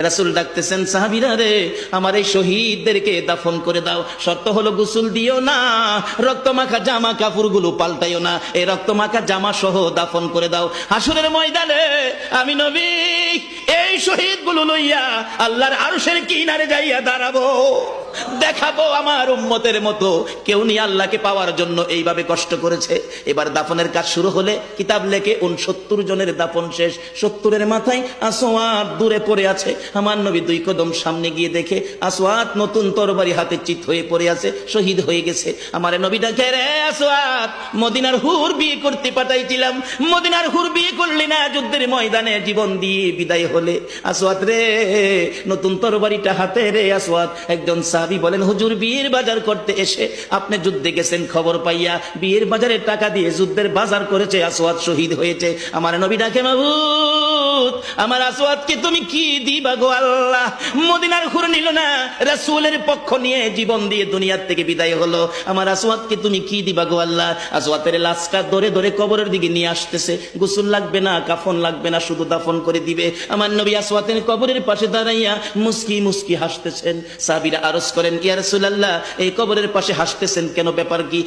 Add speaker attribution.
Speaker 1: রাসূল ডাকতেছেন, সাহাবীরা রে, আমার এই শহীদদেরকে দাফন করে দাও। শর্ত হলো গোসল দিও না, রক্তমাখা জামা কাপড়গুলো পাল্টাইও না, এই রক্তমাখা জামা সহ দাফন করে দাও। হাসরের ময়দানে আমি নবী এই শহীদগুলো লইয়া আল্লাহর আরশের কিনারে যাইয়া দাঁড়াবো, দেখাবো আমার উম্মতের মতো কেউ নিয়ে আল্লাহকে পাওয়ার জন্য এইভাবে কষ্ট করেছে। এবার দাফনের কাজ শুরু হলে কিতাব লেখে 69 জনের দাফন শেষ। 70-এর মাথায় আসওয়াদ দূরে পড়ে আছে। আমার নবী 2 কদম সামনে গিয়ে দেখে আসওয়াদ নতুন তরবারি হাতে চিত হয়ে পড়ে আছে, শহীদ হয়ে গেছে। আমার নবী ডাকে, রে আসওয়াদ, মদিনার হুর বিয়ে করতে পাঠাইছিলাম, মদিনার হুর বিয়ে করলি না, যুদ্ধের ময়দানে জীবন দিয়ে বিদায় হলে। আসওয়াদ রে, নতুন তরবারিটা হাতে রে। আসওয়াদ একজন সাহাবী বলেন, হুজুর বিয়ের বাজার করতে এসে আপনি যুদ্ধে গেছেন, খবর পাইয়া বিয়ের বাজারের টাকা দিয়ে যুদ্ধের বাজার করেছে, আসওয়াদ শহীদ হয়েছে। আমার নবী ডাকে, মাবুদ, আমার আসওয়াদকে তুমি কি দিবা গো আল্লাহ? মদিনার হুর নিল না, রাসূলের পক্ষ নিয়ে জীবন দিয়ে দুনিয়ার থেকে বিদায় হলো, আমার আসওয়াদকে তুমি কি দিবা গো আল্লাহ? আসওয়াদের লাশটা ধরে ধরে কবরের দিকে নিয়ে আসতেছে। গোসল লাগবে না, কাফন লাগবে না, শুধু দাফন করে দিবে। আমার নবী আসওয়াদের কবরের পাশে দাঁড়াইয়া মুস্কি মুস্কি হাসতেছেন। সাহাবীরা আরজ করেন, ইয়া রাসূলুল্লাহ, এই কবরের পাশে হাসতেছেন কেন, ব্যাপার কি?